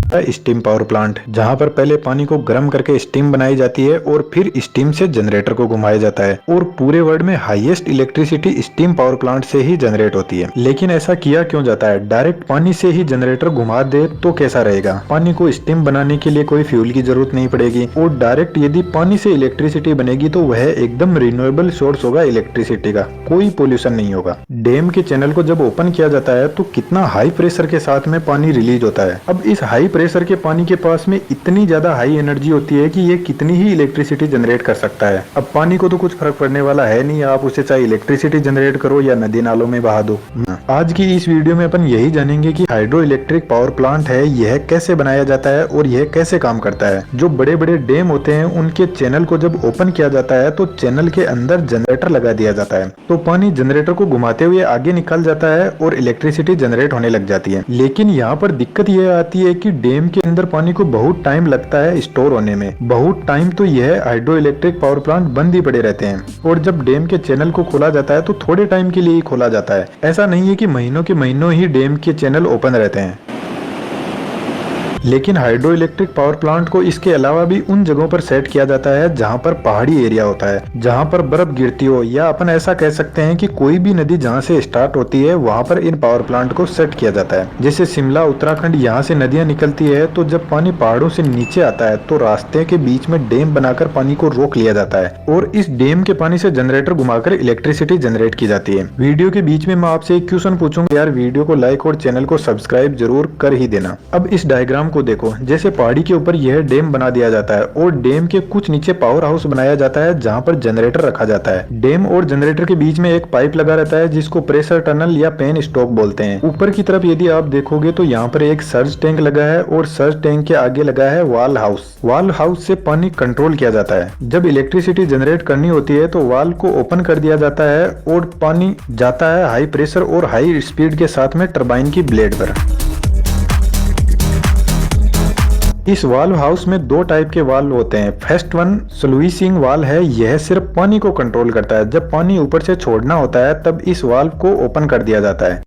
Steam power plant, जहां पर पहले पानी को गर्म करके स्टीम बनाई जाती है और फिर स्टीम से जनरेटर को घुमाया जाता है और पूरे वर्ल्ड में highest electricity steam power plant से ही जनरेट होती है। लेकिन ऐसा किया क्यों जाता है? डायरेक्ट पानी से ही जनरेटर घुमा दे तो कैसा रहेगा? पानी को स्टीम बनाने के लिए कोई फ्यूल की जरूरत नहीं पड़ेगी और डायरेक्ट यदि पानी से इलेक्ट्रिसिटी बनेगी तो वह एकदम रिन्यूएबल सोर्स होगा इलेक्ट्रिसिटी का, कोई पोल्यूशन नहीं होगा। डैम के चैनल को जब ओपन किया जाता है तो कितना हाई प्रेशर के साथ में पानी रिलीज होता है। अब इस हाई प्रेशर के पानी के पास में इतनी ज्यादा हाई एनर्जी होती है कि ये कितनी ही इलेक्ट्रिसिटी जनरेट कर सकता है। अब पानी को तो कुछ फर्क पड़ने वाला है नहीं, आप उसे चाहे इलेक्ट्रिसिटी जनरेट करो या नदी नालों में बहा दो। आज की इस वीडियो में अपन यही जानेंगे कि हाइड्रो इलेक्ट्रिक पावर प्लांट है यह कैसे बनाया जाता है और यह कैसे काम करता है। जो बड़े बड़े डैम होते हैं उनके चैनल को जब ओपन किया जाता है तो चैनल के अंदर जनरेटर लगा दिया जाता है, तो पानी जनरेटर को घुमाते हुए आगे निकल जाता है और इलेक्ट्रिसिटी जनरेट होने लग जाती है। लेकिन यहाँ पर दिक्कत यह आती है कि डैम के अंदर पानी को बहुत टाइम लगता है स्टोर होने में, बहुत टाइम तो यह हाइड्रो इलेक्ट्रिक पावर प्लांट बंद ही पड़े रहते हैं। और जब डैम के चैनल को खोला जाता है तो थोड़े टाइम के लिए ही खोला जाता है, ऐसा नहीं है कि महीनों के महीनों ही डैम के चैनल ओपन रहते हैं। लेकिन हाइड्रो इलेक्ट्रिक पावर प्लांट को इसके अलावा भी उन जगहों पर सेट किया जाता है जहां पर पहाड़ी एरिया होता है, जहां पर बर्फ गिरती हो, या अपन ऐसा कह सकते हैं कि कोई भी नदी जहां से स्टार्ट होती है वहां पर इन पावर प्लांट को सेट किया जाता है। जैसे शिमला उत्तराखंड, यहाँ से नदियां निकलती है तो जब पानी पहाड़ों से नीचे आता है तो रास्ते के बीच में डैम बनाकर पानी को रोक लिया जाता है और इस डैम के पानी से जनरेटर घुमाकर इलेक्ट्रिसिटी जनरेट की जाती है। वीडियो के बीच में मैं आपसे एक क्वेश्चन पूछूंगा, यार वीडियो को लाइक और चैनल को सब्सक्राइब जरूर कर ही देना। अब इस डायग्राम को देखो, जैसे पहाड़ी के ऊपर यह डैम बना दिया जाता है और डैम के कुछ नीचे पावर हाउस बनाया जाता है जहां पर जनरेटर रखा जाता है। डैम और जनरेटर के बीच में एक पाइप लगा रहता है जिसको प्रेशर टनल या पेन स्टॉक बोलते हैं। ऊपर की तरफ यदि आप देखोगे तो यहाँ पर एक सर्ज टैंक लगा है और सर्ज टैंक के आगे लगा है वाल हाउस। वाल हाउस से पानी कंट्रोल किया जाता है। जब इलेक्ट्रिसिटी जनरेट करनी होती है तो वाल को ओपन कर दिया जाता है और पानी जाता है हाई प्रेशर और हाई स्पीड के साथ में टरबाइन की ब्लेड पर। इस वाल्व हाउस में दो टाइप के वाल्व होते हैं। फर्स्ट वन स्लुइसिंग वाल्व है, यह सिर्फ पानी को कंट्रोल करता है। जब पानी ऊपर से छोड़ना होता है तब इस वाल्व को ओपन कर दिया जाता है।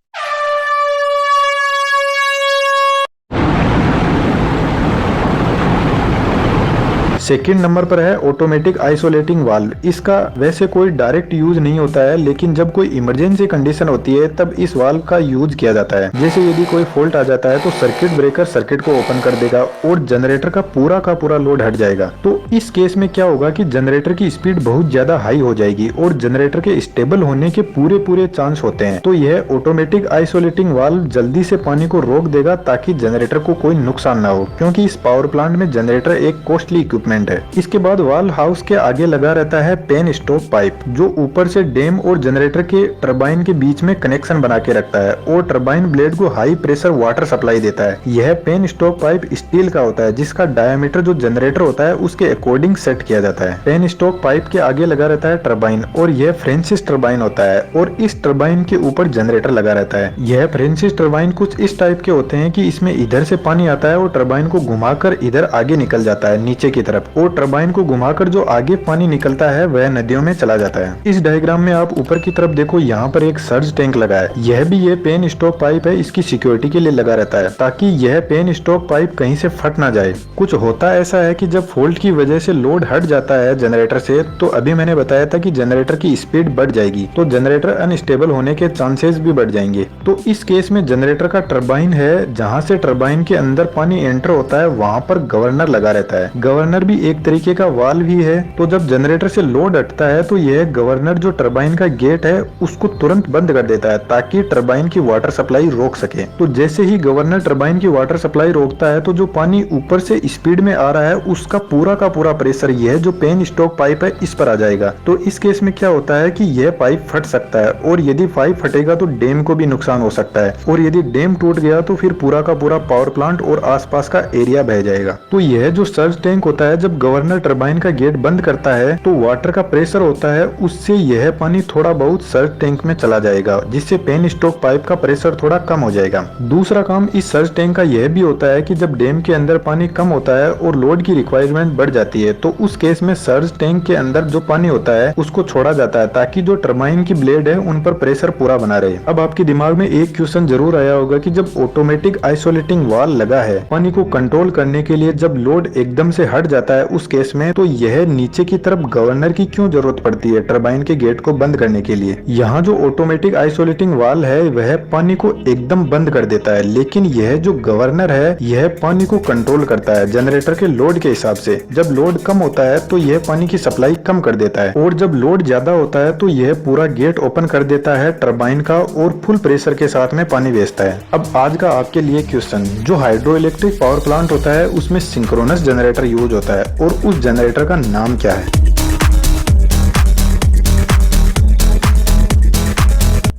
सेकंड नंबर पर है ऑटोमेटिक आइसोलेटिंग वाल्व। इसका वैसे कोई डायरेक्ट यूज नहीं होता है, लेकिन जब कोई इमरजेंसी कंडीशन होती है तब इस वाल्व का यूज किया जाता है। जैसे यदि कोई फॉल्ट आ जाता है तो सर्किट ब्रेकर सर्किट को ओपन कर देगा और जनरेटर का पूरा लोड हट जाएगा। तो इस केस में क्या होगा कि जनरेटर की स्पीड बहुत ज्यादा हाई हो जाएगी और जनरेटर के स्टेबल होने के पूरे चांस होते हैं। तो यह ऑटोमेटिक आइसोलेटिंग वाल्व जल्दी से पानी को रोक देगा ताकि जनरेटर को कोई नुकसान ना हो, क्योंकि इस पावर प्लांट में जनरेटर एक कॉस्टली इक्विपमेंट है। इसके बाद वाल्व हाउस के आगे लगा रहता है पेन स्टॉक पाइप, जो ऊपर से डैम और जनरेटर के टरबाइन के बीच में कनेक्शन बना के रखता है और टरबाइन ब्लेड को हाई प्रेशर वाटर सप्लाई देता है। यह पेन स्टॉक पाइप स्टील का होता है जिसका डायमीटर जो जनरेटर होता है उसके अकॉर्डिंग सेट किया जाता है। पेन स्टॉक पाइप के आगे लगा रहता है टरबाइन और यह फ्रेंसिस टरबाइन होता है और इस टरबाइन के ऊपर जनरेटर लगा रहता है। यह फ्रेंसिस टरबाइन कुछ इस टाइप के होते हैं कि इसमें इधर से पानी आता है और टरबाइन को घुमाकर इधर आगे निकल जाता है नीचे की तरफ, और टरबाइन को घुमाकर जो आगे पानी निकलता है वह नदियों में चला जाता है। इस डायग्राम में आप ऊपर की तरफ देखो, यहाँ पर एक सर्ज टैंक लगा है। यह भी ये पेन स्टॉक पाइप है, इसकी सिक्योरिटी के लिए लगा रहता है ताकि यह पेन स्टॉक पाइप कहीं से फट ना जाए। कुछ होता ऐसा है कि जब फॉल्ट की वजह से लोड हट जाता है जनरेटर से, तो अभी मैंने बताया था कि जनरेटर की स्पीड बढ़ जाएगी तो जनरेटर अनस्टेबल होने के चांसेस भी बढ़ जाएंगे। तो इस केस में जनरेटर का टरबाइन है, जहाँ से टरबाइन के अंदर पानी एंटर होता है वहाँ पर गवर्नर लगा रहता है। गवर्नर भी एक तरीके का वाल्व ही है। तो जब जनरेटर से लोड हटता है तो यह गवर्नर जो टरबाइन का गेट है उसको तुरंत बंद कर देता है ताकि टरबाइन की वाटर सप्लाई रोक सके। तो जैसे ही गवर्नर टरबाइन की वाटर सप्लाई रोकता है तो जो पानी ऊपर से स्पीड में आ रहा है उसका पूरा प्रेशर यह जो पेन स्टॉक पाइप है इस पर आ जाएगा। तो इस केस में क्या होता है कि यह पाइप फट सकता है और यदि पाइप फटेगा तो डैम को भी नुकसान हो सकता है, और यदि डैम टूट गया तो फिर पूरा का पूरा पावर प्लांट और आसपास का एरिया बह जाएगा। तो यह जो सर्ज टैंक होता है जब गवर्नर टरबाइन का गेट बंद करता है तो वाटर का प्रेशर होता है, उससे यह पानी थोड़ा बहुत सर्ज टैंक में चला जाएगा, जिससे पेन स्टॉक पाइप का प्रेशर थोड़ा कम हो जाएगा। दूसरा काम इस सर्ज टैंक का यह भी होता है कि जब डैम के अंदर पानी कम होता है और लोड की रिक्वायरमेंट बढ़ जाती है तो उस केस में सर्ज टैंक के अंदर जो पानी होता है उसको छोड़ा जाता है, ताकि जो टरबाइन की ब्लेड है उन पर प्रेशर पूरा बना रहे। अब आपके दिमाग में एक क्वेश्चन जरूर आया होगा कि जब ऑटोमेटिक आइसोलेटिंग वाल्व लगा है पानी को कंट्रोल करने के लिए, जब लोड एकदम से हट जाता है उस केस में, तो यह नीचे की तरफ गवर्नर की क्यों जरूरत पड़ती है टरबाइन के गेट को बंद करने के लिए? यहाँ जो ऑटोमेटिक आइसोलेटिंग वाल्व है वह पानी को एकदम बंद कर देता है, लेकिन यह जो गवर्नर है यह पानी को कंट्रोल करता है जनरेटर के लोड के हिसाब से। जब लोड कम होता है तो यह पानी की सप्लाई कम कर देता है, और जब लोड ज्यादा होता है तो यह पूरा गेट ओपन कर देता है टरबाइन का और फुल प्रेशर के साथ में पानी भेजता है। अब आज का आपके लिए क्वेश्चन, जो हाइड्रो इलेक्ट्रिक पावर प्लांट होता है उसमें सिंक्रोनस जनरेटर यूज होता है, और उस जनरेटर का नाम क्या है?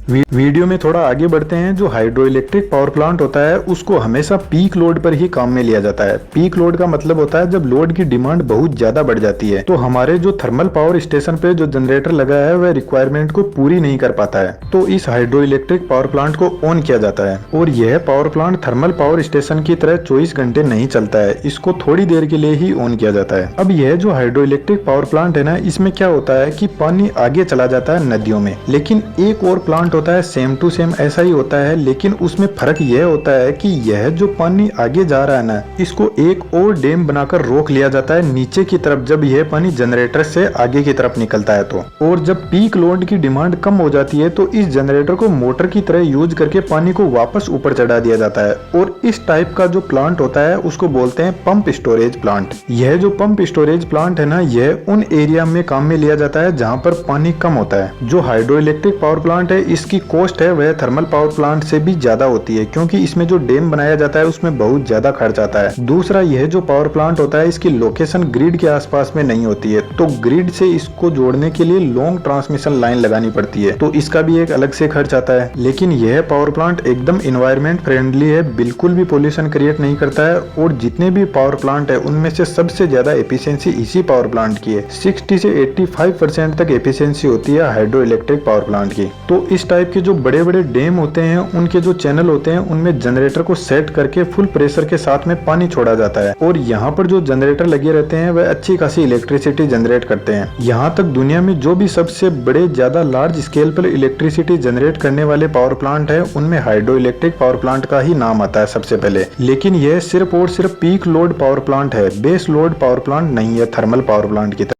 वीडियो में थोड़ा आगे बढ़ते हैं। जो हाइड्रो इलेक्ट्रिक पावर प्लांट होता है उसको हमेशा पीक लोड पर ही काम में लिया जाता है। पीक लोड का मतलब होता है जब लोड की डिमांड बहुत ज्यादा बढ़ जाती है, तो हमारे जो थर्मल पावर स्टेशन पे जो जनरेटर लगा है वह रिक्वायरमेंट को पूरी नहीं कर पाता है, तो इस हाइड्रो इलेक्ट्रिक पावर प्लांट को ऑन किया जाता है। और यह power plant thermal power station की तरह 24 घंटे नहीं चलता है, इसको थोड़ी देर के लिए ही ऑन किया जाता है। अब यह जो हाइड्रो इलेक्ट्रिक पावर प्लांट है ना, इसमें क्या होता है कि पानी आगे चला जाता है नदियों में, लेकिन एक और प्लांट होता है सेम टू सेम ऐसा ही होता है, लेकिन उसमें फर्क यह होता है कि यह जो पानी आगे जा रहा है ना, इसको एक और डैम बनाकर रोक लिया जाता है नीचे की तरफ, जब यह पानी जनरेटर से आगे की तरफ निकलता है तो। और जब पीक लोड की डिमांड कम हो जाती है तो इस जनरेटर को मोटर की तरह यूज करके पानी को वापस ऊपर चढ़ा दिया जाता है। और इस टाइप का जो प्लांट होता है उसको बोलते हैं पंप स्टोरेज प्लांट। यह जो पंप स्टोरेज प्लांट है ना, यह उन एरिया में काम में लिया जाता है जहाँ पर पानी कम होता है। जो हाइड्रो इलेक्ट्रिक पावर प्लांट है इसकी कॉस्ट है वह थर्मल पावर प्लांट से भी ज्यादा होती है, क्योंकि इसमें जो डैम बनाया जाता है उसमें बहुत ज्यादा खर्च आता है। दूसरा, यह जो पावर प्लांट होता है इसकी लोकेशन ग्रिड के आसपास में नहीं होती है, तो ग्रिड से इसको जोड़ने के लिए लॉन्ग ट्रांसमिशन लाइन लगानी पड़ती है, तो इसका भी एक अलग से खर्च आता है। लेकिन यह पावर प्लांट एकदम इन्वायरमेंट फ्रेंडली है, बिल्कुल भी पोल्यूशन क्रिएट नहीं करता है, और जितने भी पावर प्लांट है उनमें से सबसे ज्यादा एफिशिएंसी इसी पावर प्लांट की है। 60 से 85% तक एफिशिएंसी होती है हाइड्रो इलेक्ट्रिक पावर प्लांट की। तो इस टाइप के जो बड़े बड़े डैम होते हैं उनके जो चैनल होते हैं उनमें जनरेटर को सेट करके फुल प्रेशर के साथ में पानी छोड़ा जाता है, और यहाँ पर जो जनरेटर लगे रहते हैं वह अच्छी खासी इलेक्ट्रिसिटी जनरेट करते हैं। यहाँ तक दुनिया में जो भी सबसे बड़े ज्यादा लार्ज स्केल पर इलेक्ट्रिसिटी जनरेट करने वाले पावर प्लांट है उनमें हाइड्रो इलेक्ट्रिक पावर प्लांट का ही नाम आता है सबसे पहले। लेकिन यह सिर्फ और सिर्फ पीक लोड पावर प्लांट है, बेस लोड पावर प्लांट नहीं है थर्मल पावर प्लांट की तरह।